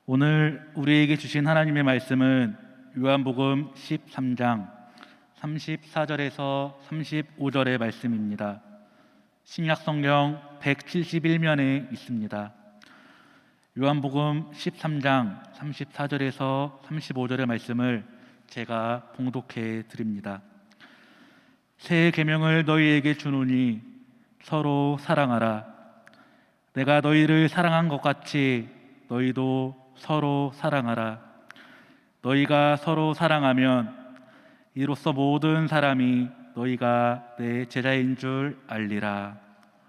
오늘 우리에게 주신 하나님의 말씀은 요한복음 13장 34절에서 35절의 말씀입니다. 신약성경 171면에 있습니다. 요한복음 13장 34절에서 35절의 말씀을 제가 봉독해 드립니다. 새 계명을 너희에게 주노니 서로 사랑하라. 내가 너희를 사랑한 것 같이 너희도 서로 사랑하라. 너희가 서로 사랑하면 이로써 모든 사람이 너희가 내 제자인 줄 알리라.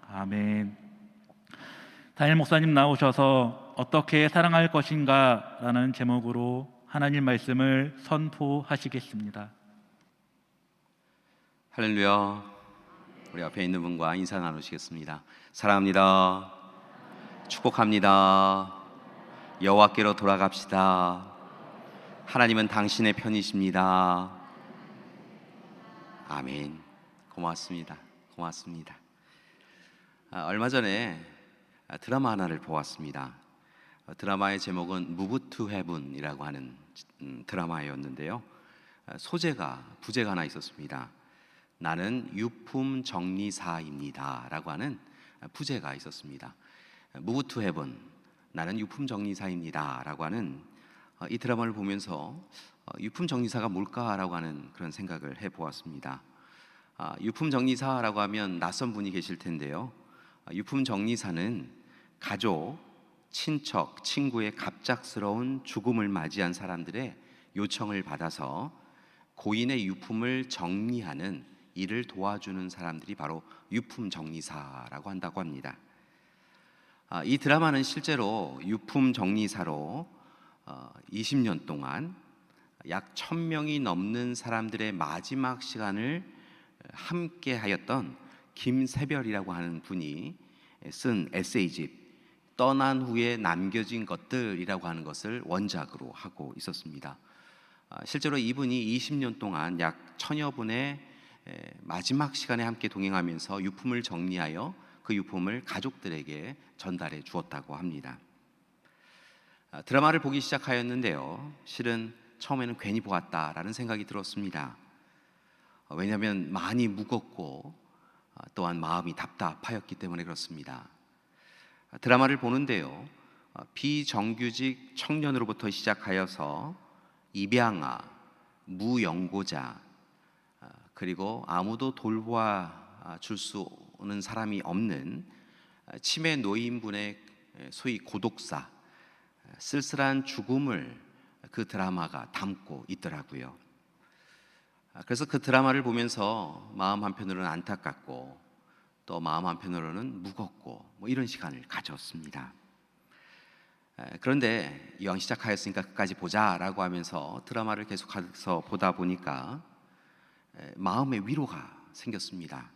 아멘. 담임 목사님 나오셔서 어떻게 사랑할 것인가 라는 제목으로 하나님 말씀을 선포하시겠습니다. 할렐루야. 우리 앞에 있는 분과 인사 나누시겠습니다. 사랑합니다. 축복합니다. 여호와께로 돌아갑시다. 하나님은 당신의 편이십니다. 아멘. 고맙습니다. 얼마 전에 드라마 하나를 보았습니다. 드라마의 제목은 Move to Heaven이라고 하는 드라마였는데요. 부제가 하나 있었습니다. 나는 유품 정리사입니다 라고 하는 부제가 있었습니다. Move to Heaven, 나는 유품 정리사입니다 라고 하는 이 드라마를 보면서 유품 정리사가 뭘까라고 하는 그런 생각을 해보았습니다. 유품 정리사라고 하면 낯선 분이 계실 텐데요. 유품 정리사는 가족, 친척, 친구의 갑작스러운 죽음을 맞이한 사람들의 요청을 받아서 고인의 유품을 정리하는 일을 도와주는 사람들이 바로 유품 정리사라고 한다고 합니다. 이 드라마는 실제로 유품 정리사로 20년 동안 약 1000명이 넘는 사람들의 마지막 시간을 함께 하였던 김세별이라고 하는 분이 쓴 에세이집 떠난 후에 남겨진 것들이라고 하는 것을 원작으로 하고 있었습니다. 실제로 이분이 20년 동안 약 1000여 분의 마지막 시간에 함께 동행하면서 유품을 정리하여 그 유품을 가족들에게 전달해 주었다고 합니다. 드라마를 보기 시작하였는데요, 실은 처음에는 괜히 보았다라는 생각이 들었습니다. 왜냐하면 많이 무겁고 또한 마음이 답답하였기 때문에 그렇습니다. 드라마를 보는데요, 비정규직 청년으로부터 시작하여서 입양아, 무연고자, 그리고 아무도 돌보아 줄 수는 사람이 없는 치매 노인분의 소위 고독사, 쓸쓸한 죽음을 그 드라마가 담고 있더라고요. 그래서 그 드라마를 보면서 마음 한편으로는 안타깝고 또 마음 한편으로는 무겁고 이런 시간을 가졌습니다. 그런데 이왕 시작하였으니까 끝까지 보자라고 하면서 드라마를 계속해서 보다 보니까 마음의 위로가 생겼습니다.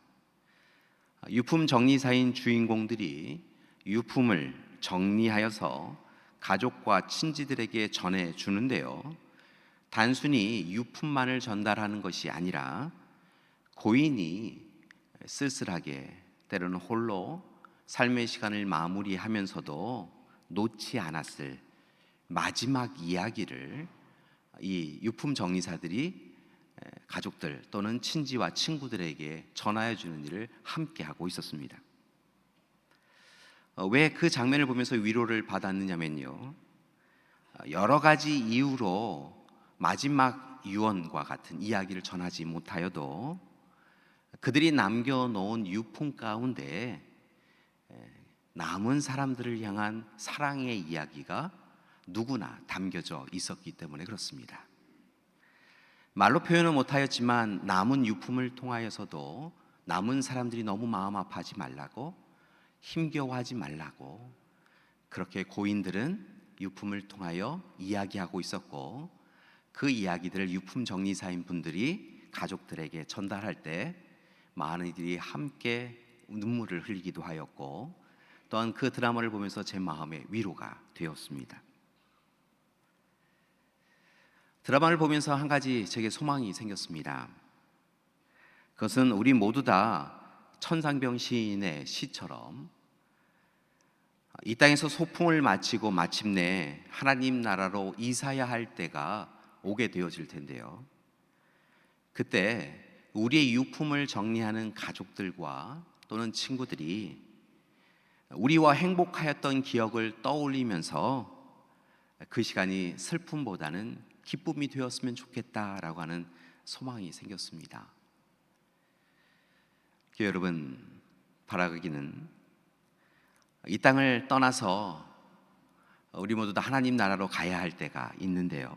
유품 정리사인 주인공들이 유품을 정리하여서 가족과 친지들에게 전해주는데요, 단순히 유품만을 전달하는 것이 아니라 고인이 쓸쓸하게 때로는 홀로 삶의 시간을 마무리하면서도 놓지 않았을 마지막 이야기를 이 유품 정리사들이 가족들 또는 친지와 친구들에게 전하여 주는 일을 함께 하고 있었습니다. 왜 그 장면을 보면서 위로를 받았느냐면요, 여러 가지 이유로 마지막 유언과 같은 이야기를 전하지 못하여도 그들이 남겨놓은 유품 가운데 남은 사람들을 향한 사랑의 이야기가 누구나 담겨져 있었기 때문에 그렇습니다. 말로 표현은 못하였지만 남은 유품을 통하여서도 남은 사람들이 너무 마음 아파하지 말라고, 힘겨워하지 말라고, 그렇게 고인들은 유품을 통하여 이야기하고 있었고, 그 이야기들을 유품 정리사인 분들이 가족들에게 전달할 때 많은 이들이 함께 눈물을 흘리기도 하였고, 또한 그 드라마를 보면서 제 마음에 위로가 되었습니다. 드라마를 보면서 한 가지 제게 소망이 생겼습니다. 그것은 우리 모두 다 천상병 시인의 시처럼 이 땅에서 소풍을 마치고 마침내 하나님 나라로 이사야 할 때가 오게 되어질 텐데요. 그때 우리의 유품을 정리하는 가족들과 또는 친구들이 우리와 행복하였던 기억을 떠올리면서 그 시간이 슬픔보다는 기쁨이 되었으면 좋겠다라고 하는 소망이 생겼습니다. 교회 여러분, 바라기는 이 땅을 떠나서 우리 모두 다 하나님 나라로 가야 할 때가 있는데요.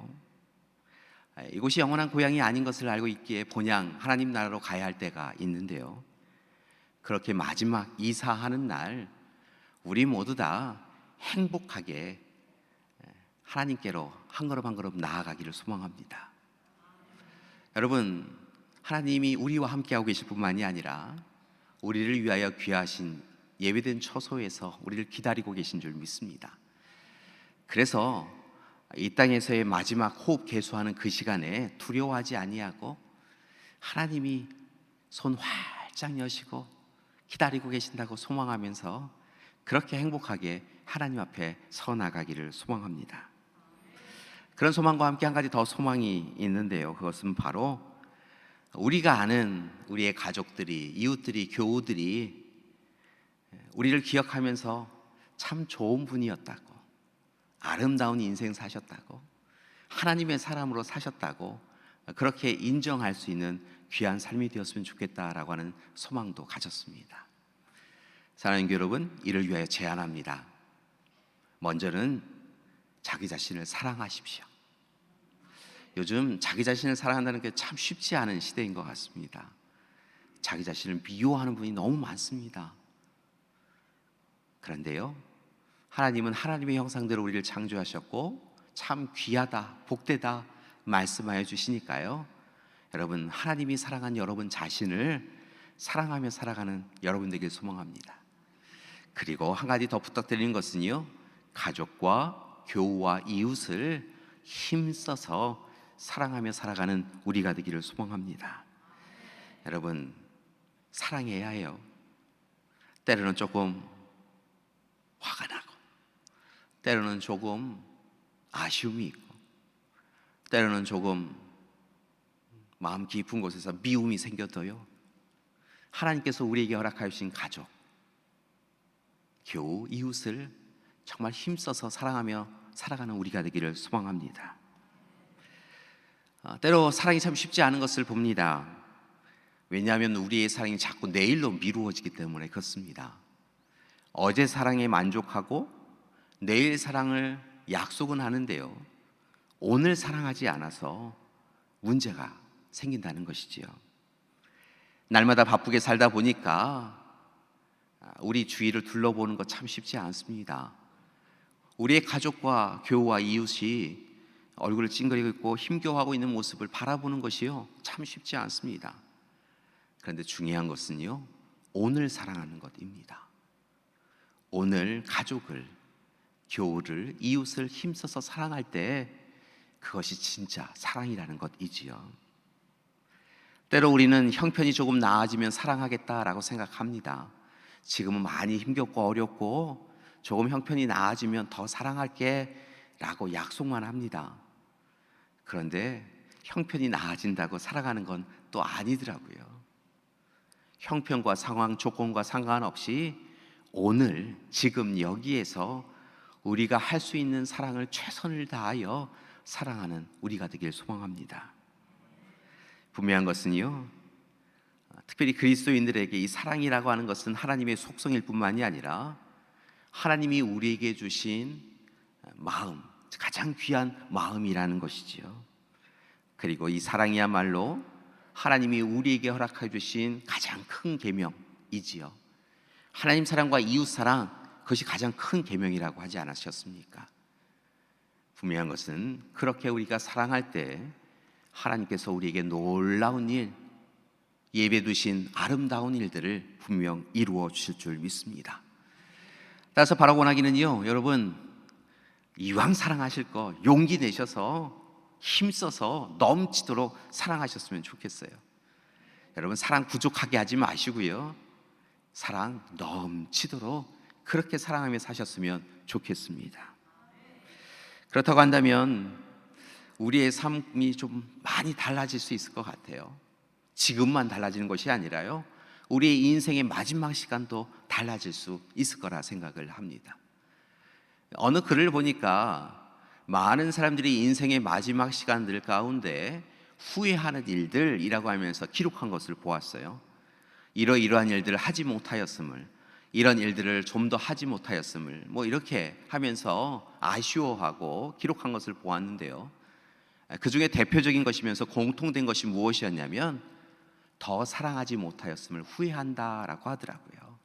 이곳이 영원한 고향이 아닌 것을 알고 있기에 본향 하나님 나라로 가야 할 때가 있는데요. 그렇게 마지막 이사하는 날 우리 모두 다 행복하게 하나님께로 한 걸음 한 걸음 나아가기를 소망합니다. 여러분, 하나님이 우리와 함께하고 계실 뿐만이 아니라 우리를 위하여 귀하신 예배된 처소에서 우리를 기다리고 계신 줄 믿습니다. 그래서 이 땅에서의 마지막 호흡 개수하는 그 시간에 두려워하지 아니하고 하나님이 손 활짝 여시고 기다리고 계신다고 소망하면서 그렇게 행복하게 하나님 앞에 서 나가기를 소망합니다. 그런 소망과 함께 한 가지 더 소망이 있는데요. 그것은 바로 우리가 아는 우리의 가족들이, 이웃들이, 교우들이 우리를 기억하면서 참 좋은 분이었다고, 아름다운 인생 사셨다고, 하나님의 사람으로 사셨다고 그렇게 인정할 수 있는 귀한 삶이 되었으면 좋겠다라고 하는 소망도 가졌습니다. 사랑하는 여러분, 이를 위하여 제안합니다. 먼저는 자기 자신을 사랑하십시오. 요즘 자기 자신을 사랑한다는 게 참 쉽지 않은 시대인 것 같습니다. 자기 자신을 미워하는 분이 너무 많습니다. 그런데요, 하나님은 하나님의 형상대로 우리를 창조하셨고 참 귀하다, 복되다 말씀하여 주시니까요, 여러분, 하나님이 사랑한 여러분 자신을 사랑하며 살아가는 여러분 되길 소망합니다. 그리고 한 가지 더 부탁드리는 것은요, 가족과 교우와 이웃을 힘써서 사랑하며 살아가는 우리가 되기를 소망합니다. 여러분, 사랑해야 해요. 때로는 조금 화가 나고, 때로는 조금 아쉬움이 있고, 때로는 조금 마음 깊은 곳에서 미움이 생겨도요, 하나님께서 우리에게 허락하여 주신 가족, 교우, 이웃을 정말 힘써서 사랑하며 살아가는 우리가 되기를 소망합니다. 때로 사랑이 참 쉽지 않은 것을 봅니다. 왜냐하면 우리의 사랑이 자꾸 내일로 미루어지기 때문에 그렇습니다. 어제 사랑에 만족하고 내일 사랑을 약속은 하는데요, 오늘 사랑하지 않아서 문제가 생긴다는 것이지요. 날마다 바쁘게 살다 보니까 우리 주위를 둘러보는 것 참 쉽지 않습니다. 우리의 가족과 교우와 이웃이 얼굴을 찡그리고 있고 힘겨워하고 있는 모습을 바라보는 것이요, 참 쉽지 않습니다. 그런데 중요한 것은요, 오늘 사랑하는 것입니다. 오늘 가족을, 교우를, 이웃을 힘써서 사랑할 때 그것이 진짜 사랑이라는 것이지요. 때로 우리는 형편이 조금 나아지면 사랑하겠다라고 생각합니다. 지금은 많이 힘겹고 어렵고 조금 형편이 나아지면 더 사랑할게 라고 약속만 합니다. 그런데 형편이 나아진다고 살아가는 건 또 아니더라고요. 형편과 상황, 조건과 상관없이 오늘, 지금 여기에서 우리가 할 수 있는 사랑을 최선을 다하여 사랑하는 우리가 되길 소망합니다. 분명한 것은요, 특별히 그리스도인들에게 이 사랑이라고 하는 것은 하나님의 속성일 뿐만이 아니라 하나님이 우리에게 주신 마음, 가장 귀한 마음이라는 것이지요. 그리고 이 사랑이야말로 하나님이 우리에게 허락해 주신 가장 큰 계명이지요. 하나님 사랑과 이웃 사랑, 그것이 가장 큰 계명이라고 하지 않으셨습니까? 분명한 것은 그렇게 우리가 사랑할 때 하나님께서 우리에게 놀라운 일, 예배 두신 아름다운 일들을 분명 이루어 주실 줄 믿습니다. 따라서 바라고 원하기는요, 여러분, 이왕 사랑하실 거 용기 내셔서 힘써서 넘치도록 사랑하셨으면 좋겠어요. 여러분, 사랑 부족하게 하지 마시고요, 사랑 넘치도록 그렇게 사랑하며 사셨으면 좋겠습니다. 그렇다고 한다면 우리의 삶이 좀 많이 달라질 수 있을 것 같아요. 지금만 달라지는 것이 아니라요, 우리의 인생의 마지막 시간도 달라질 수 있을 거라 생각을 합니다. 어느 글을 보니까 많은 사람들이 인생의 마지막 시간들 가운데 후회하는 일들이라고 하면서 기록한 것을 보았어요. 이러이러한 일들을 하지 못하였음을, 이런 일들을 좀 더 하지 못하였음을 이렇게 하면서 아쉬워하고 기록한 것을 보았는데요, 그 중에 대표적인 것이면서 공통된 것이 무엇이었냐면 더 사랑하지 못하였음을 후회한다라고 하더라고요.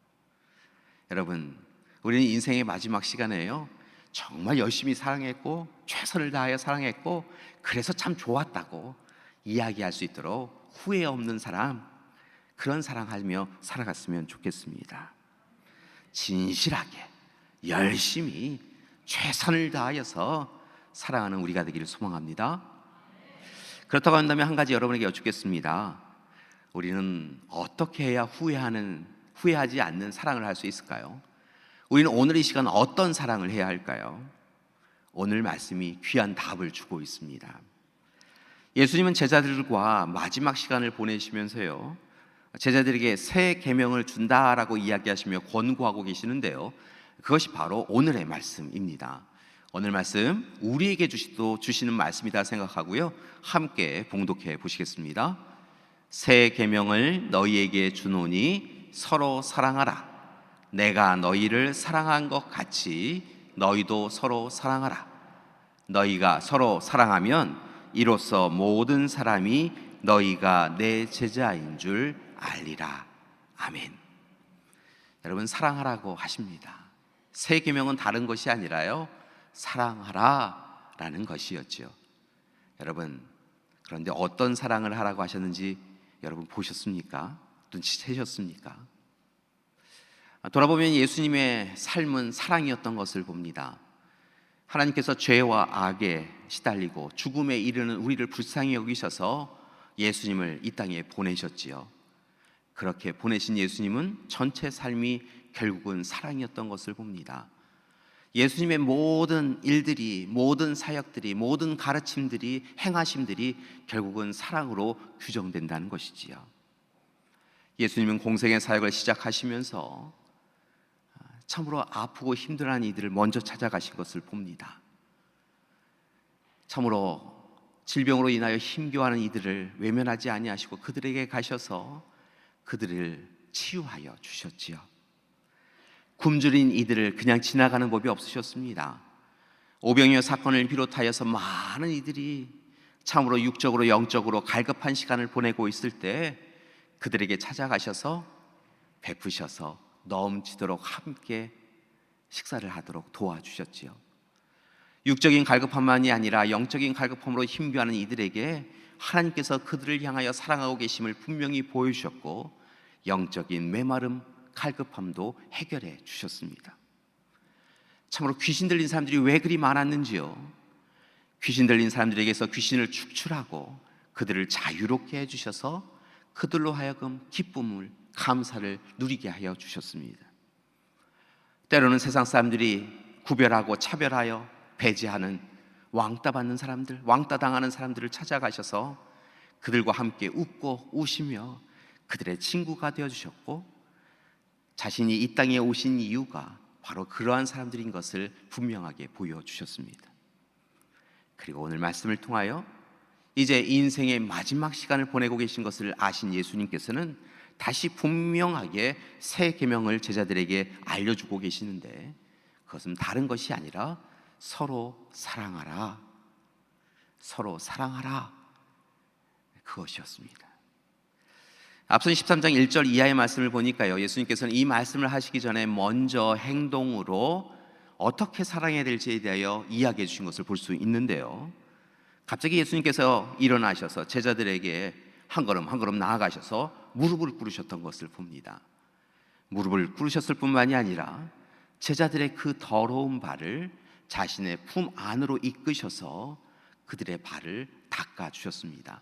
여러분, 우리는 인생의 마지막 시간에요, 정말 열심히 사랑했고 최선을 다하여 사랑했고 그래서 참 좋았다고 이야기할 수 있도록 후회 없는 사람, 그런 사랑하며 살아갔으면 좋겠습니다. 진실하게 열심히 최선을 다하여서 사랑하는 우리가 되기를 소망합니다. 그렇다고 한다면 한 가지 여러분에게 여쭙겠습니다. 우리는 어떻게 해야 후회하지 않는 사랑을 할 수 있을까요? 우리는 오늘 이 시간 어떤 사랑을 해야 할까요? 오늘 말씀이 귀한 답을 주고 있습니다. 예수님은 제자들과 마지막 시간을 보내시면서요, 제자들에게 새 계명을 준다라고 이야기하시며 권고하고 계시는데요, 그것이 바로 오늘의 말씀입니다. 오늘 말씀 우리에게 주시는 말씀이다 생각하고요, 함께 봉독해 보시겠습니다. 새 계명을 너희에게 주노니 서로 사랑하라. 내가 너희를 사랑한 것 같이 너희도 서로 사랑하라. 너희가 서로 사랑하면 이로써 모든 사람이 너희가 내 제자인 줄 알리라. 아멘. 여러분, 사랑하라고 하십니다. 새 계명은 다른 것이 아니라요, 사랑하라라는 것이었죠. 여러분, 그런데 어떤 사랑을 하라고 하셨는지 여러분 보셨습니까? 눈치채셨습니까? 돌아보면 예수님의 삶은 사랑이었던 것을 봅니다. 하나님께서 죄와 악에 시달리고 죽음에 이르는 우리를 불쌍히 여기셔서 예수님을 이 땅에 보내셨지요. 그렇게 보내신 예수님은 전체 삶이 결국은 사랑이었던 것을 봅니다. 예수님의 모든 일들이, 모든 사역들이, 모든 가르침들이, 행하심들이 결국은 사랑으로 규정된다는 것이지요. 예수님은 공생의 사역을 시작하시면서 참으로 아프고 힘들어하는 이들을 먼저 찾아가신 것을 봅니다. 참으로 질병으로 인하여 힘겨워하는 이들을 외면하지 아니하시고 그들에게 가셔서 그들을 치유하여 주셨지요. 굶주린 이들을 그냥 지나가는 법이 없으셨습니다. 오병이어 사건을 비롯하여서 많은 이들이 참으로 육적으로 영적으로 갈급한 시간을 보내고 있을 때 그들에게 찾아가셔서 베푸셔서 넘치도록 함께 식사를 하도록 도와주셨지요. 육적인 갈급함만이 아니라 영적인 갈급함으로 힘겨워하는 이들에게 하나님께서 그들을 향하여 사랑하고 계심을 분명히 보여주셨고 영적인 메마름, 갈급함도 해결해 주셨습니다. 참으로 귀신 들린 사람들이 왜 그리 많았는지요. 귀신 들린 사람들에게서 귀신을 축출하고 그들을 자유롭게 해주셔서 그들로 하여금 기쁨을, 감사를 누리게 하여 주셨습니다. 때로는 세상 사람들이 구별하고 차별하여 배제하는 왕따 받는 사람들, 왕따 당하는 사람들을 찾아가셔서 그들과 함께 웃고 우시며 그들의 친구가 되어주셨고 자신이 이 땅에 오신 이유가 바로 그러한 사람들인 것을 분명하게 보여주셨습니다. 그리고 오늘 말씀을 통하여 이제 인생의 마지막 시간을 보내고 계신 것을 아신 예수님께서는 다시 분명하게 새 계명을 제자들에게 알려주고 계시는데 그것은 다른 것이 아니라 서로 사랑하라, 서로 사랑하라, 그것이었습니다. 앞선 13장 1절 이하의 말씀을 보니까요, 예수님께서는 이 말씀을 하시기 전에 먼저 행동으로 어떻게 사랑해야 될지에 대하여 이야기해 주신 것을 볼 수 있는데요, 갑자기 예수님께서 일어나셔서 제자들에게 한 걸음 한 걸음 나아가셔서 무릎을 꿇으셨던 것을 봅니다. 무릎을 꿇으셨을 뿐만이 아니라 제자들의 그 더러운 발을 자신의 품 안으로 이끄셔서 그들의 발을 닦아주셨습니다.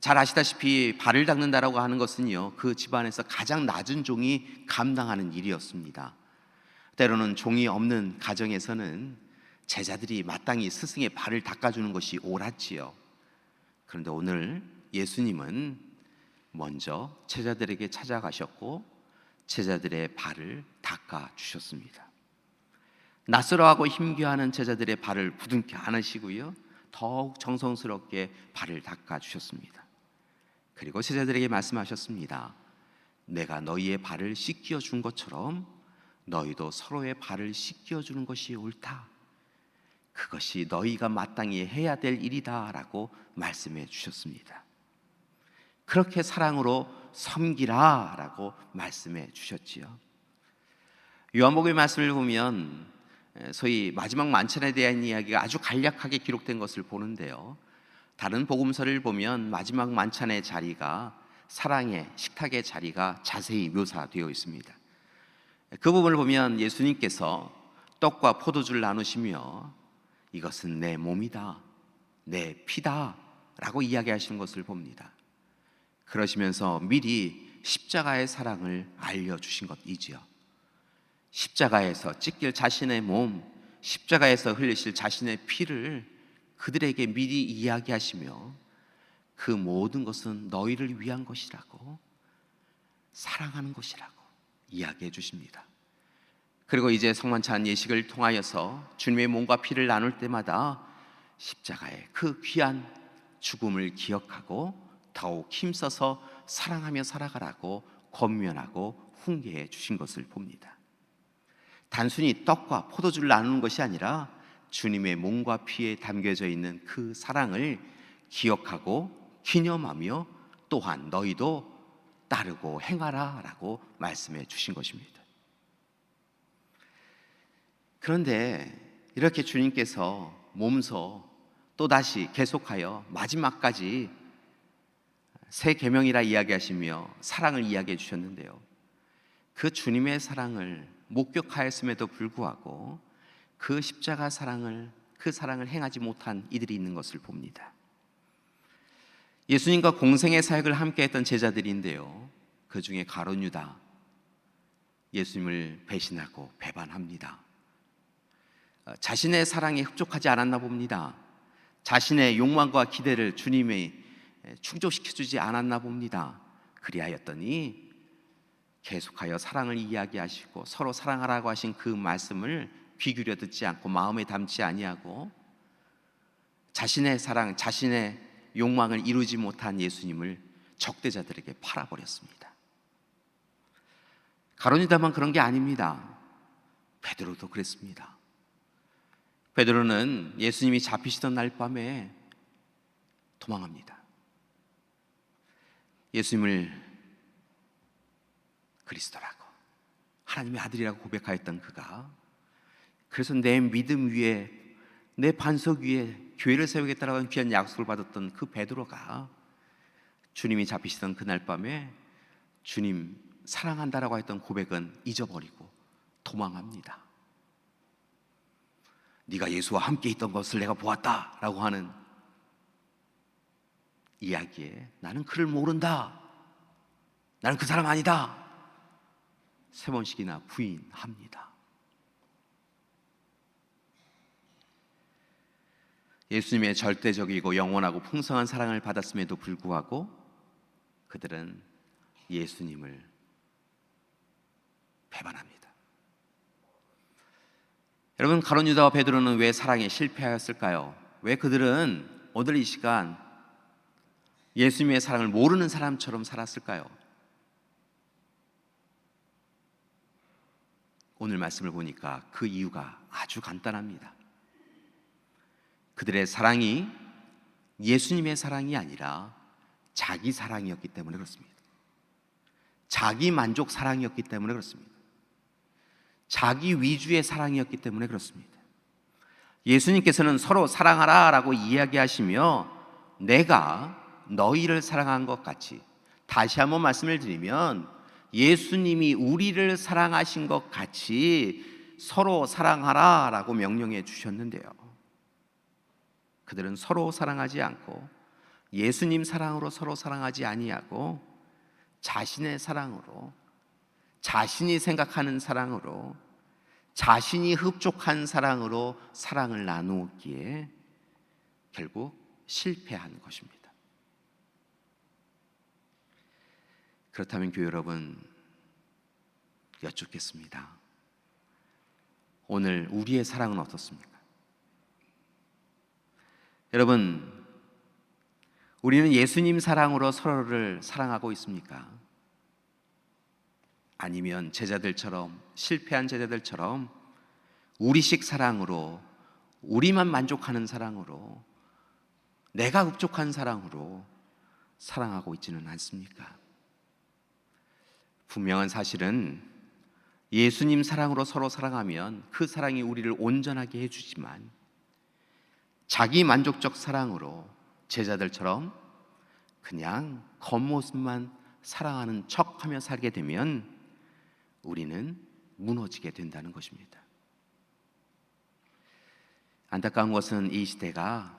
잘 아시다시피 발을 닦는다라고 하는 것은요, 그 집안에서 가장 낮은 종이 감당하는 일이었습니다. 때로는 종이 없는 가정에서는 제자들이 마땅히 스승의 발을 닦아주는 것이 옳았지요. 그런데 오늘 예수님은 먼저 제자들에게 찾아가셨고 제자들의 발을 닦아주셨습니다. 낯설어하고 힘겨워하는 제자들의 발을 부둥켜 안으시고요, 더욱 정성스럽게 발을 닦아주셨습니다. 그리고 제자들에게 말씀하셨습니다. 내가 너희의 발을 씻겨 준 것처럼 너희도 서로의 발을 씻겨 주는 것이 옳다. 그것이 너희가 마땅히 해야 될 일이다 라고 말씀해 주셨습니다. 그렇게 사랑으로 섬기라 라고 말씀해 주셨지요. 요한복음의 말씀을 보면 소위 마지막 만찬에 대한 이야기가 아주 간략하게 기록된 것을 보는데요, 다른 복음서를 보면 마지막 만찬의 자리가 사랑의 식탁의 자리가 자세히 묘사되어 있습니다. 그 부분을 보면 예수님께서 떡과 포도주를 나누시며 이것은 내 몸이다, 내 피다 라고 이야기하시는 것을 봅니다. 그러시면서 미리 십자가의 사랑을 알려주신 것이지요. 십자가에서 찢길 자신의 몸, 십자가에서 흘리실 자신의 피를 그들에게 미리 이야기하시며 그 모든 것은 너희를 위한 것이라고, 사랑하는 것이라고 이야기해 주십니다. 그리고 이제 성만찬 예식을 통하여서 주님의 몸과 피를 나눌 때마다 십자가의 그 귀한 죽음을 기억하고 더욱 힘써서 사랑하며 살아가라고 권면하고 훈계해 주신 것을 봅니다. 단순히 떡과 포도주를 나누는 것이 아니라 주님의 몸과 피에 담겨져 있는 그 사랑을 기억하고 기념하며 또한 너희도 따르고 행하라 라고 말씀해 주신 것입니다. 그런데 이렇게 주님께서 몸소 또다시 계속하여 마지막까지 새 계명이라 이야기하시며 사랑을 이야기해 주셨는데요, 그 주님의 사랑을 목격하였음에도 불구하고 그 십자가 사랑을, 그 사랑을 행하지 못한 이들이 있는 것을 봅니다. 예수님과 공생의 사역을 함께 했던 제자들인데요, 그 중에 가룟 유다 예수님을 배신하고 배반합니다. 자신의 사랑에 흡족하지 않았나 봅니다. 자신의 욕망과 기대를 주님이 충족시켜주지 않았나 봅니다. 그리하였더니 계속하여 사랑을 이야기하시고 서로 사랑하라고 하신 그 말씀을 귀 기울여 듣지 않고 마음에 담지 아니하고 자신의 사랑, 자신의 욕망을 이루지 못한 예수님을 적대자들에게 팔아버렸습니다. 가룟 유다만 그런 게 아닙니다. 베드로도 그랬습니다. 베드로는 예수님이 잡히시던 날 밤에 도망합니다. 예수님을 그리스도라고, 하나님의 아들이라고 고백하였던 그가, 그래서 내 믿음 위에, 내 반석 위에 교회를 세우겠다라고 하는 귀한 약속을 받았던 그 베드로가 주님이 잡히시던 그날 밤에 주님 사랑한다라고 했던 고백은 잊어버리고 도망합니다. 네가 예수와 함께 있던 것을 내가 보았다라고 하는 이야기에 나는 그를 모른다, 나는 그 사람 아니다, 3번씩이나 부인합니다. 예수님의 절대적이고 영원하고 풍성한 사랑을 받았음에도 불구하고 그들은 예수님을 배반합니다. 여러분, 가룟 유다와 베드로는 왜 사랑에 실패하였을까요? 왜 그들은 오늘 이 시간 예수님의 사랑을 모르는 사람처럼 살았을까요? 오늘 말씀을 보니까 그 이유가 아주 간단합니다. 그들의 사랑이 예수님의 사랑이 아니라 자기 사랑이었기 때문에 그렇습니다. 자기 만족 사랑이었기 때문에 그렇습니다. 자기 위주의 사랑이었기 때문에 그렇습니다. 예수님께서는 서로 사랑하라 라고 이야기하시며 내가 너희를 사랑한 것 같이, 다시 한번 말씀을 드리면 예수님이 우리를 사랑하신 것 같이 서로 사랑하라 라고 명령해 주셨는데요, 그들은 서로 사랑하지 않고 예수님 사랑으로 서로 사랑하지 아니하고 자신의 사랑으로, 자신이 생각하는 사랑으로, 자신이 흡족한 사랑으로 사랑을 나누었기에 결국 실패한 것입니다. 그렇다면 교회 여러분, 여쭙겠습니다. 오늘 우리의 사랑은 어떻습니까? 여러분, 우리는 예수님 사랑으로 서로를 사랑하고 있습니까? 아니면 제자들처럼, 실패한 제자들처럼 우리식 사랑으로, 우리만 만족하는 사랑으로, 내가 흡족한 사랑으로 사랑하고 있지는 않습니까? 분명한 사실은 예수님 사랑으로 서로 사랑하면 그 사랑이 우리를 온전하게 해주지만, 자기 만족적 사랑으로 제자들처럼 그냥 겉모습만 사랑하는 척하며 살게 되면 우리는 무너지게 된다는 것입니다. 안타까운 것은 이 시대가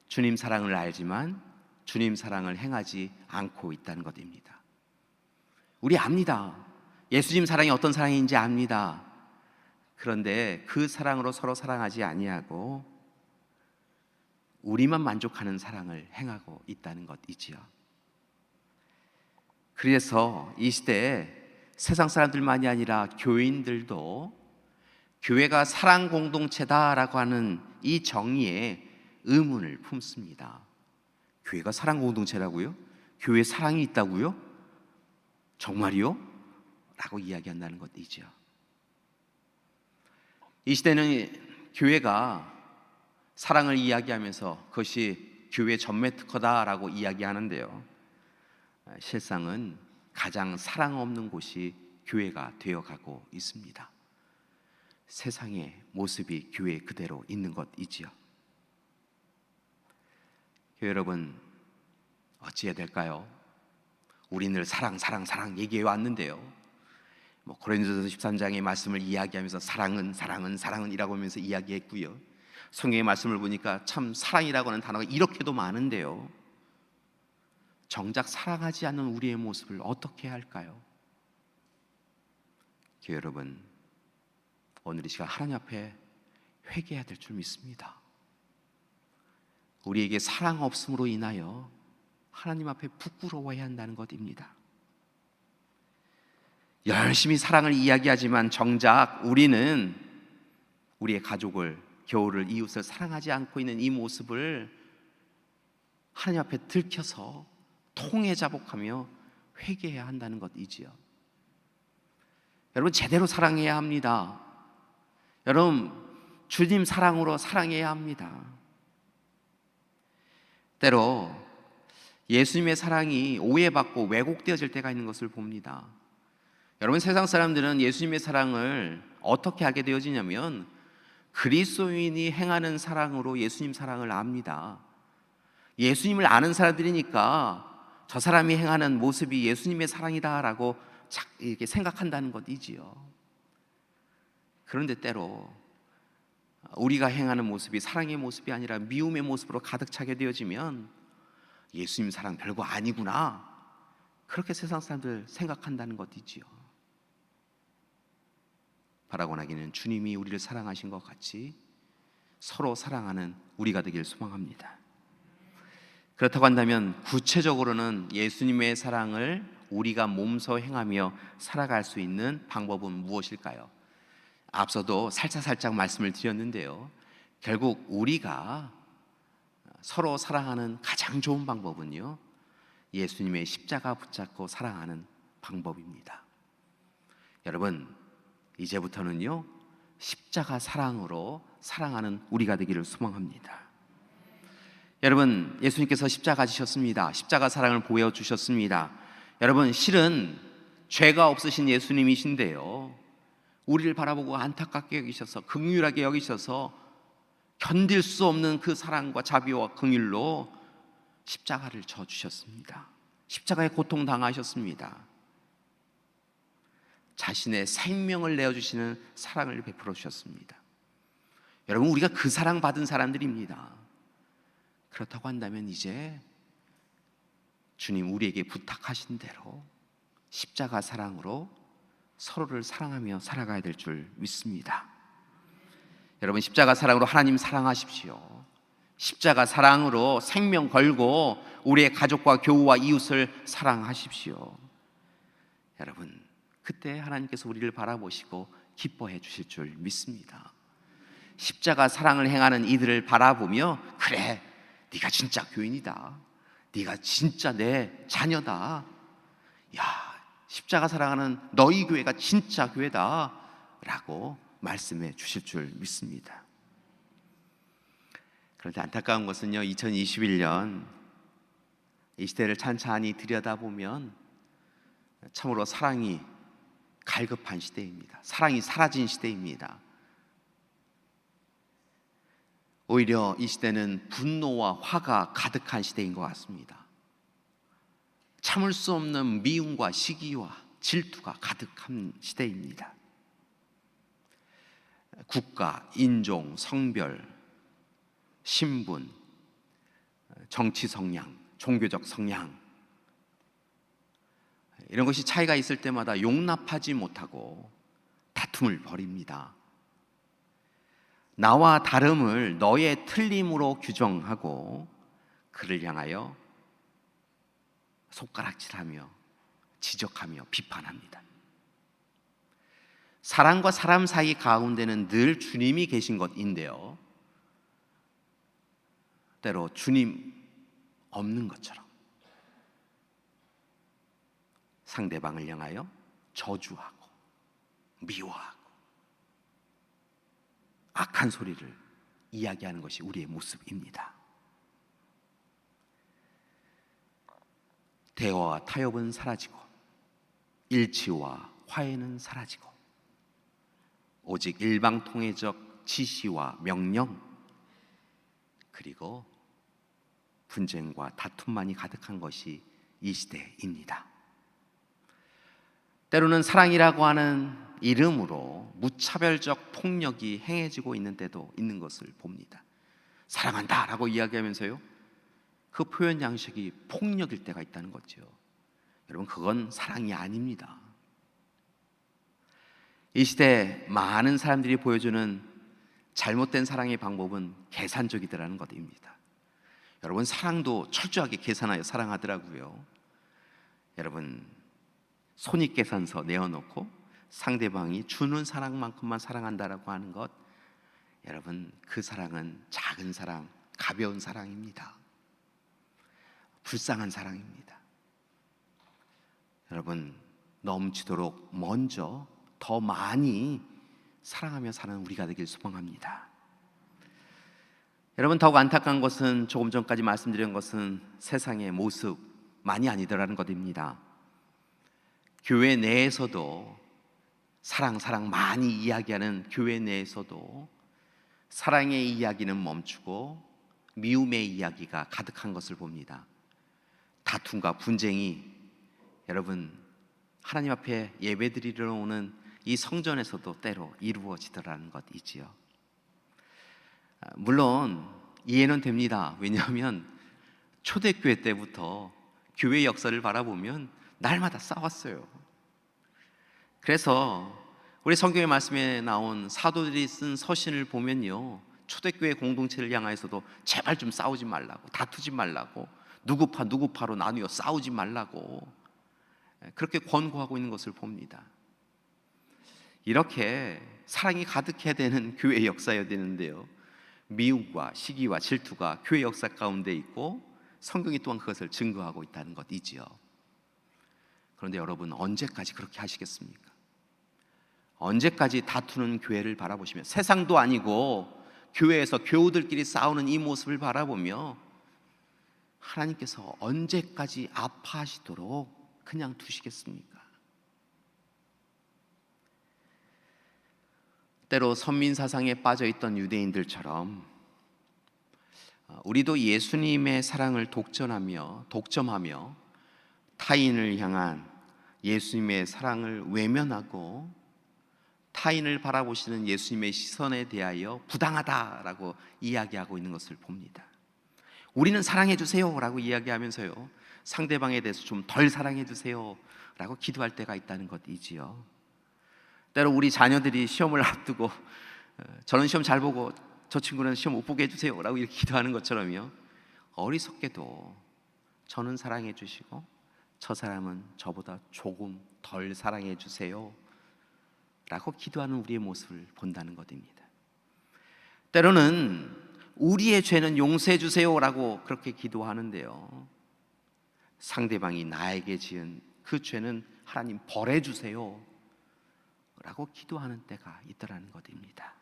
주님 사랑을 알지만 주님 사랑을 행하지 않고 있다는 것입니다. 우리 압니다. 예수님 사랑이 어떤 사랑인지 압니다. 그런데 그 사랑으로 서로 사랑하지 아니하고 우리만 만족하는 사랑을 행하고 있다는 것이지요. 그래서 이 시대에 세상 사람들만이 아니라 교인들도 교회가 사랑 공동체다라고 하는 이 정의에 의문을 품습니다. 교회가 사랑 공동체라고요? 교회에 사랑이 있다고요? 정말이요? 라고 이야기한다는 것이죠. 이 시대는 교회가 사랑을 이야기하면서 그것이 교회 전매 특허다라고 이야기하는데요, 실상은 가장 사랑 없는 곳이 교회가 되어가고 있습니다. 세상의 모습이 교회 그대로 있는 것이지요. 교회 여러분, 어찌해야 될까요? 우리 늘 사랑 얘기해 왔는데요, 고린도전서 13장의 말씀을 이야기하면서 사랑은 이라고 하면서 이야기했고요, 성경의 말씀을 보니까 참 사랑이라고 하는 단어가 이렇게도 많은데요, 정작 사랑하지 않는 우리의 모습을 어떻게 할까요? 교회 여러분, 오늘 이 시간 하나님 앞에 회개해야 될 줄 믿습니다. 우리에게 사랑 없음으로 인하여 하나님 앞에 부끄러워해야 한다는 것입니다. 열심히 사랑을 이야기하지만 정작 우리는 우리의 가족을, 겨울을, 이웃을 사랑하지 않고 있는 이 모습을 하나님 앞에 들켜서 통해 자복하며 회개해야 한다는 것이지요. 여러분, 제대로 사랑해야 합니다. 여러분, 주님 사랑으로 사랑해야 합니다. 때로 예수님의 사랑이 오해받고 왜곡되어질 때가 있는 것을 봅니다. 여러분, 세상 사람들은 예수님의 사랑을 어떻게 알게 되어지냐면 그리스도인이 행하는 사랑으로 예수님 사랑을 압니다. 예수님을 아는 사람들이니까 저 사람이 행하는 모습이 예수님의 사랑이다라고 이렇게 생각한다는 것이지요. 그런데 때로 우리가 행하는 모습이 사랑의 모습이 아니라 미움의 모습으로 가득 차게 되어지면 예수님 사랑 별거 아니구나, 그렇게 세상 사람들 생각한다는 것이지요. 바라고 하기는 주님이 우리를 사랑하신 것 같이 서로 사랑하는 우리가 되길 소망합니다. 그렇다고 한다면 구체적으로는 예수님의 사랑을 우리가 몸소 행하며 살아갈 수 있는 방법은 무엇일까요? 앞서도 살짝 말씀을 드렸는데요, 결국 우리가 서로 사랑하는 가장 좋은 방법은요, 예수님의 십자가 붙잡고 사랑하는 방법입니다. 여러분, 이제부터는요, 십자가 사랑으로 사랑하는 우리가 되기를 소망합니다. 여러분, 예수님께서 십자가 지셨습니다. 십자가 사랑을 보여주셨습니다. 여러분, 실은 죄가 없으신 예수님이신데요, 우리를 바라보고 안타깝게 여기셔서, 긍휼하게 여기셔서 견딜 수 없는 그 사랑과 자비와 긍휼로 십자가를 져주셨습니다. 십자가에 고통당하셨습니다. 자신의 생명을 내어주시는 사랑을 베풀어 주셨습니다. 여러분, 우리가 그 사랑 받은 사람들입니다. 그렇다고 한다면 이제 주님 우리에게 부탁하신 대로 십자가 사랑으로 서로를 사랑하며 살아가야 될 줄 믿습니다. 여러분, 십자가 사랑으로 하나님 사랑하십시오. 십자가 사랑으로 생명 걸고 우리의 가족과 교우와 이웃을 사랑하십시오. 여러분, 그때 하나님께서 우리를 바라보시고 기뻐해 주실 줄 믿습니다. 십자가 사랑을 행하는 이들을 바라보며, 그래, 네가 진짜 교인이다, 네가 진짜 내 자녀다, 야, 십자가 사랑하는 너희 교회가 진짜 교회다 라고 말씀해 주실 줄 믿습니다. 그런데 안타까운 것은요, 2021년 이 시대를 찬찬히 들여다보면 참으로 사랑이 갈급한 시대입니다. 사랑이 사라진 시대입니다. 오히려 이 시대는 분노와 화가 가득한 시대인 것 같습니다. 참을 수 없는 미움과 시기와 질투가 가득한 시대입니다. 국가, 인종, 성별, 신분, 정치 성향, 종교적 성향, 이런 것이 차이가 있을 때마다 용납하지 못하고 다툼을 벌입니다. 나와 다름을 너의 틀림으로 규정하고 그를 향하여 손가락질하며 지적하며 비판합니다. 사람과 사람 사이 가운데는 늘 주님이 계신 것인데요, 때로 주님 없는 것처럼 상대방을 향하여 저주하고 미워하고 악한 소리를 이야기하는 것이 우리의 모습입니다. 대화와 타협은 사라지고 일치와 화해는 사라지고 오직 일방통행적 지시와 명령, 그리고 분쟁과 다툼만이 가득한 것이 이 시대입니다. 때로는 사랑이라고 하는 이름으로 무차별적 폭력이 행해지고 있는 때도 있는 것을 봅니다. 사랑한다라고 이야기하면서요, 그 표현 양식이 폭력일 때가 있다는 거죠. 여러분, 그건 사랑이 아닙니다. 이 시대 많은 사람들이 보여주는 잘못된 사랑의 방법은 계산적이더라는 것입니다. 여러분, 사랑도 철저하게 계산하여 사랑하더라고요. 여러분, 손익계산서 내어놓고 상대방이 주는 사랑만큼만 사랑한다라고 하는 것, 여러분, 그 사랑은 작은 사랑, 가벼운 사랑입니다. 불쌍한 사랑입니다. 여러분, 넘치도록 먼저 더 많이 사랑하며 사는 우리가 되길 소망합니다. 여러분, 더욱 안타까운 것은 조금 전까지 말씀드린 것은 세상의 모습만이 아니더라는 것입니다. 교회 내에서도 사랑 많이 이야기하는 교회 내에서도 사랑의 이야기는 멈추고 미움의 이야기가 가득한 것을 봅니다. 다툼과 분쟁이 여러분 하나님 앞에 예배드리러 오는 이 성전에서도 때로 이루어지더라는 것이지요. 물론 이해는 됩니다. 왜냐하면 초대교회 때부터 교회 역사를 바라보면 날마다 싸웠어요. 그래서 우리 성경의 말씀에 나온 사도들이 쓴 서신을 보면요, 초대교회 공동체를 향하여서도 제발 좀 싸우지 말라고, 다투지 말라고, 누구파로 나누어 싸우지 말라고 그렇게 권고하고 있는 것을 봅니다. 이렇게 사랑이 가득해야 되는 교회 역사여야 되는데요, 미움과 시기와 질투가 교회 역사 가운데 있고 성경이 또한 그것을 증거하고 있다는 것이지요. 그런데 여러분, 언제까지 그렇게 하시겠습니까? 언제까지 다투는 교회를 바라보시며, 세상도 아니고 교회에서 교우들끼리 싸우는 이 모습을 바라보며 하나님께서 언제까지 아파하시도록 그냥 두시겠습니까? 때로 선민사상에 빠져있던 유대인들처럼 우리도 예수님의 사랑을 독점하며 타인을 향한 예수님의 사랑을 외면하고 타인을 바라보시는 예수님의 시선에 대하여 부당하다라고 이야기하고 있는 것을 봅니다. 우리는 사랑해 주세요 라고 이야기하면서요, 상대방에 대해서 좀 덜 사랑해 주세요 라고 기도할 때가 있다는 것이지요. 때로 우리 자녀들이 시험을 앞두고 저는 시험 잘 보고 저 친구는 시험 못 보게 해주세요 라고 이렇게 기도하는 것처럼요, 어리석게도 저는 사랑해 주시고 저 사람은 저보다 조금 덜 사랑해 주세요 라고 기도하는 우리의 모습을 본다는 것입니다. 때로는 우리의 죄는 용서해 주세요 라고 그렇게 기도하는데요, 상대방이 나에게 지은 그 죄는 하나님 벌해 주세요 라고 기도하는 때가 있더라는 것입니다.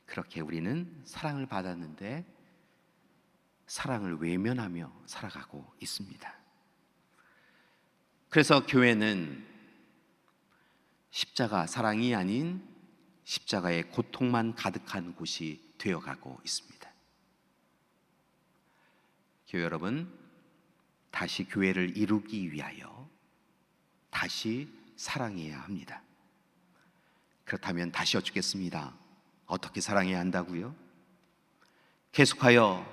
그렇게 우리는 사랑을 받았는데 사랑을 외면하며 살아가고 있습니다. 그래서 교회는 십자가 사랑이 아닌 십자가의 고통만 가득한 곳이 되어가고 있습니다. 교회 여러분, 다시 교회를 이루기 위하여 다시 사랑해야 합니다. 그렇다면 다시 여쭙겠습니다. 어떻게 사랑해야 한다고요? 계속하여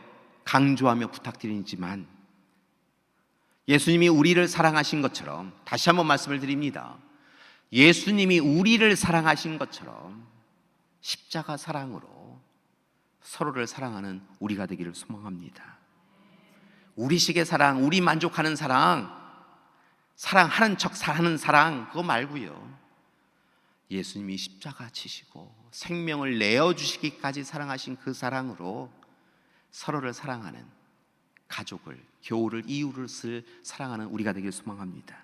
강조하며 부탁드리지만 예수님이 우리를 사랑하신 것처럼, 다시 한번 말씀을 드립니다, 예수님이 우리를 사랑하신 것처럼 십자가 사랑으로 서로를 사랑하는 우리가 되기를 소망합니다. 우리식의 사랑, 우리 만족하는 사랑, 사랑하는 척 사는 사랑, 그거 말고요, 예수님이 십자가 지시고 생명을 내어주시기까지 사랑하신 그 사랑으로 서로를 사랑하는, 가족을, 교우를, 이웃을 사랑하는 우리가 되길 소망합니다.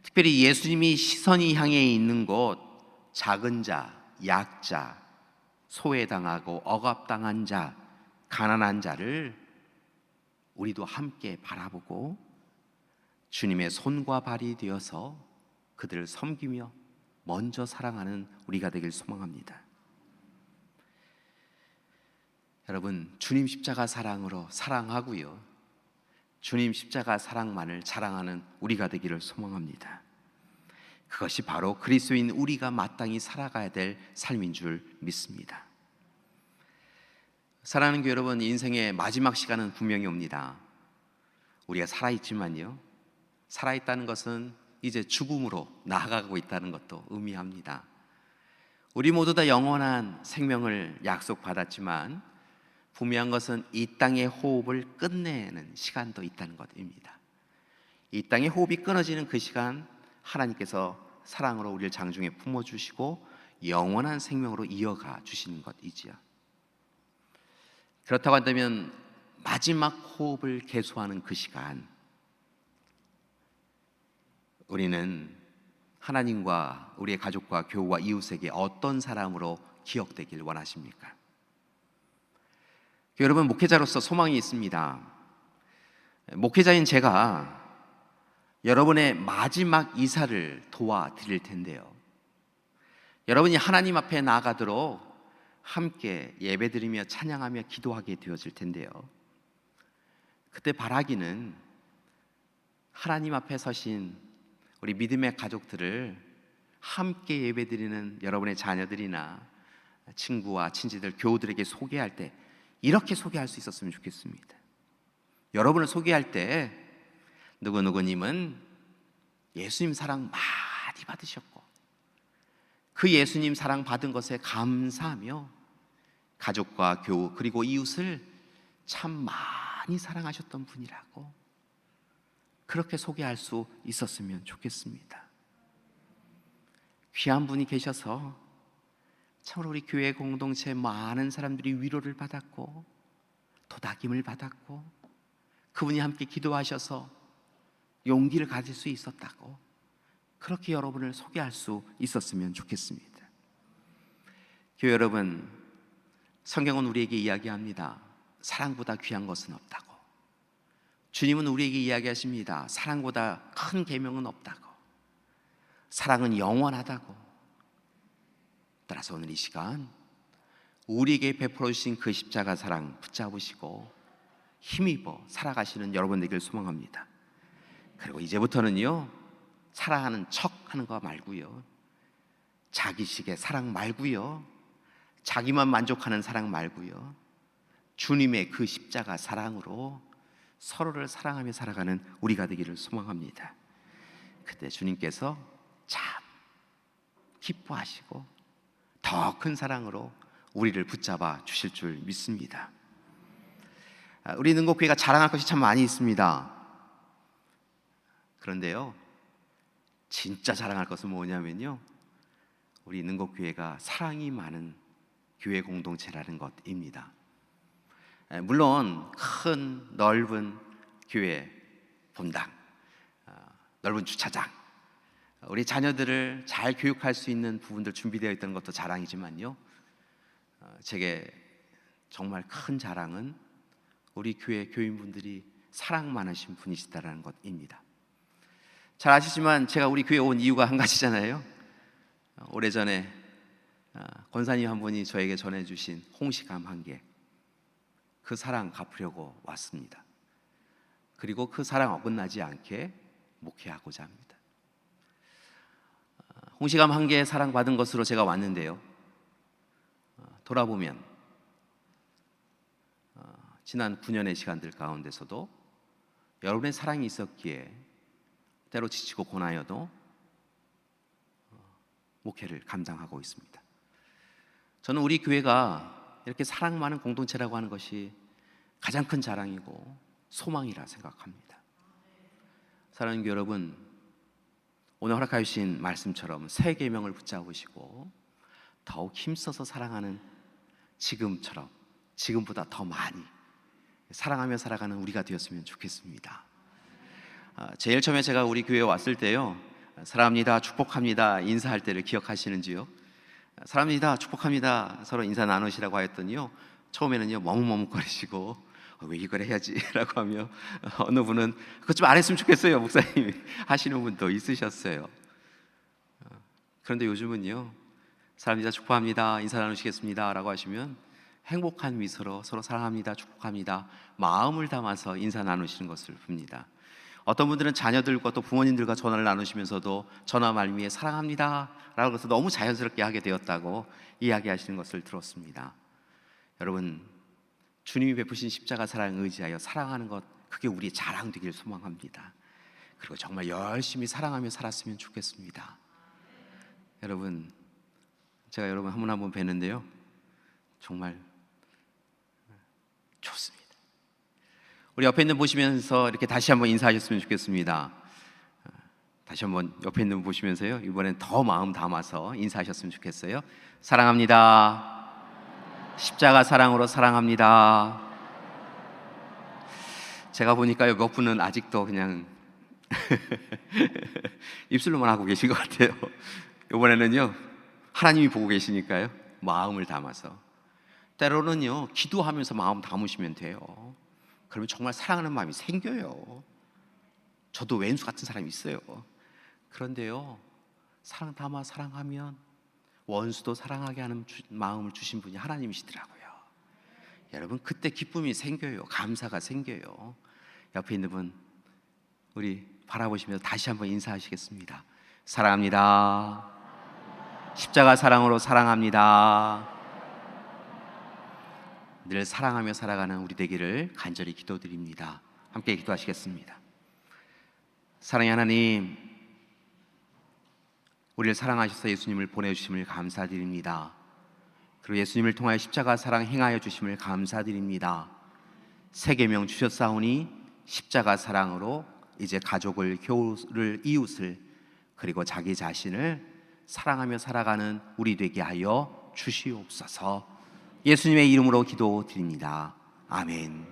특별히 예수님이 시선이 향해 있는 곳, 작은 자, 약자, 소외당하고 억압당한 자, 가난한 자를 우리도 함께 바라보고 주님의 손과 발이 되어서 그들을 섬기며 먼저 사랑하는 우리가 되길 소망합니다. 여러분, 주님 십자가 사랑으로 사랑하고요, 주님 십자가 사랑만을 자랑하는 우리가 되기를 소망합니다. 그것이 바로 그리스도인 우리가 마땅히 살아가야 될 삶인 줄 믿습니다. 사랑하는 교회 여러분, 인생의 마지막 시간은 분명히 옵니다. 우리가 살아있지만요, 살아있다는 것은 이제 죽음으로 나아가고 있다는 것도 의미합니다. 우리 모두 다 영원한 생명을 약속받았지만 분명한 것은 이 땅의 호흡을 끝내는 시간도 있다는 것입니다. 이 땅의 호흡이 끊어지는 그 시간, 하나님께서 사랑으로 우리를 장중에 품어주시고 영원한 생명으로 이어가 주시는 것이지요. 그렇다고 한다면 마지막 호흡을 계수하는 그 시간, 우리는 하나님과 우리의 가족과 교우와 이웃에게 어떤 사람으로 기억되길 원하십니까? 여러분, 목회자로서 소망이 있습니다. 목회자인 제가 여러분의 마지막 이사를 도와드릴 텐데요, 여러분이 하나님 앞에 나아가도록 함께 예배드리며 찬양하며 기도하게 되어질 텐데요, 그때 바라기는 하나님 앞에 서신 우리 믿음의 가족들을 함께 예배드리는 여러분의 자녀들이나 친구와 친지들, 교우들에게 소개할 때 이렇게 소개할 수 있었으면 좋겠습니다. 여러분을 소개할 때 누구누구님은 예수님 사랑 많이 받으셨고 그 예수님 사랑 받은 것에 감사하며 가족과 교우 그리고 이웃을 참 많이 사랑하셨던 분이라고 그렇게 소개할 수 있었으면 좋겠습니다. 귀한 분이 계셔서 참으로 우리 교회 공동체 많은 사람들이 위로를 받았고 도닥임을 받았고 그분이 함께 기도하셔서 용기를 가질 수 있었다고 그렇게 여러분을 소개할 수 있었으면 좋겠습니다. 교회 여러분, 성경은 우리에게 이야기합니다. 사랑보다 귀한 것은 없다고. 주님은 우리에게 이야기하십니다. 사랑보다 큰 계명은 없다고. 사랑은 영원하다고. 따라서 오늘 이 시간 우리에게 베풀어 주신 그 십자가 사랑 붙잡으시고 힘입어 살아가시는 여러분 되길 소망합니다. 그리고 이제부터는요, 사랑하는 척 하는 거 말고요, 자기식의 사랑 말고요, 자기만 만족하는 사랑 말고요, 주님의 그 십자가 사랑으로 서로를 사랑하며 살아가는 우리가 되기를 소망합니다. 그때 주님께서 참 기뻐하시고 더 큰 사랑으로 우리를 붙잡아 주실 줄 믿습니다. 우리 능곡교회가 자랑할 것이 참 많이 있습니다. 그런데요, 진짜 자랑할 것은 뭐냐면요, 우리 능곡교회가 사랑이 많은 교회 공동체라는 것입니다. 물론 큰 넓은 교회 본당, 넓은 주차장, 우리 자녀들을 잘 교육할 수 있는 부분들 준비되어 있다는 것도 자랑이지만요, 제게 정말 큰 자랑은 우리 교회 교인분들이 사랑 많으신 분이시다라는 것입니다. 잘 아시지만 제가 우리 교회 온 이유가 한 가지잖아요. 오래전에 권사님 한 분이 저에게 전해주신 홍시감 한 개, 그 사랑 갚으려고 왔습니다. 그리고 그 사랑 어긋나지 않게 목회하고자 합니다. 홍시감 한 개 사랑받은 것으로 제가 왔는데요, 돌아보면 지난 9년의 시간들 가운데서도 여러분의 사랑이 있었기에 때로 지치고 고나여도 목회를 감당하고 있습니다. 저는 우리 교회가 이렇게 사랑 많은 공동체라고 하는 것이 가장 큰 자랑이고 소망이라 생각합니다. 사랑하는 교회 여러분, 오늘 허락하여 주신 말씀처럼 새 계명을 붙잡으시고 더욱 힘써서 사랑하는 지금처럼, 지금보다 더 많이 사랑하며 살아가는 우리가 되었으면 좋겠습니다. 제일 처음에 제가 우리 교회에 왔을 때요, 사랑합니다, 축복합니다 인사할 때를 기억하시는지요? 사랑합니다, 축복합니다 서로 인사 나누시라고 하였더니요, 처음에는요 머뭇머뭇거리시고 왜 이걸 해야지 라고 하며, 어느 분은 그것 좀 안 했으면 좋겠어요 목사님이 하시는 분도 있으셨어요. 그런데 요즘은요, 사랑합니다, 축복합니다 인사 나누시겠습니다 라고 하시면 행복한 미소로 서로 사랑합니다, 축복합니다 마음을 담아서 인사 나누시는 것을 봅니다. 어떤 분들은 자녀들과 또 부모님들과 전화를 나누시면서도 전화 말미에 사랑합니다 라고 해서 너무 자연스럽게 하게 되었다고 이야기하시는 것을 들었습니다. 여러분, 주님이 베푸신 십자가 사랑을 의지하여 사랑하는 것, 그게 우리의 자랑 되길 소망합니다. 그리고 정말 열심히 사랑하며 살았으면 좋겠습니다. 여러분, 제가 여러분 한 분 한 분 뵀는데요, 정말 좋습니다. 우리 옆에 있는 분 보시면서 이렇게 다시 한번 인사하셨으면 좋겠습니다. 다시 한번 옆에 있는 분 보시면서요, 이번엔 더 마음 담아서 인사하셨으면 좋겠어요. 사랑합니다. 십자가 사랑으로 사랑합니다. 제가 보니까요, 몇 분은 아직도 그냥 입술로만 하고 계신 것 같아요. 이번에는요, 하나님이 보고 계시니까요, 마음을 담아서, 때로는요 기도하면서 마음 담으시면 돼요. 그러면 정말 사랑하는 마음이 생겨요. 저도 왼수 같은 사람이 있어요. 그런데요, 사랑 담아 사랑하면 원수도 사랑하게 하는 마음을 주신 분이 하나님이시더라고요. 여러분, 그때 기쁨이 생겨요. 감사가 생겨요. 옆에 있는 분 우리 바라보시면서 다시 한번 인사하시겠습니다. 사랑합니다. 십자가 사랑으로 사랑합니다. 늘 사랑하며 살아가는 우리 되기를 간절히 기도드립니다. 함께 기도하시겠습니다. 사랑의 하나님, 우리를 사랑하셔서 예수님을 보내주심을 감사드립니다. 그리고 예수님을 통하여 십자가 사랑 행하여 주심을 감사드립니다. 새 계명 주셨사오니 십자가 사랑으로 이제 가족을, 교우를, 이웃을, 그리고 자기 자신을 사랑하며 살아가는 우리 되게 하여 주시옵소서. 예수님의 이름으로 기도드립니다. 아멘.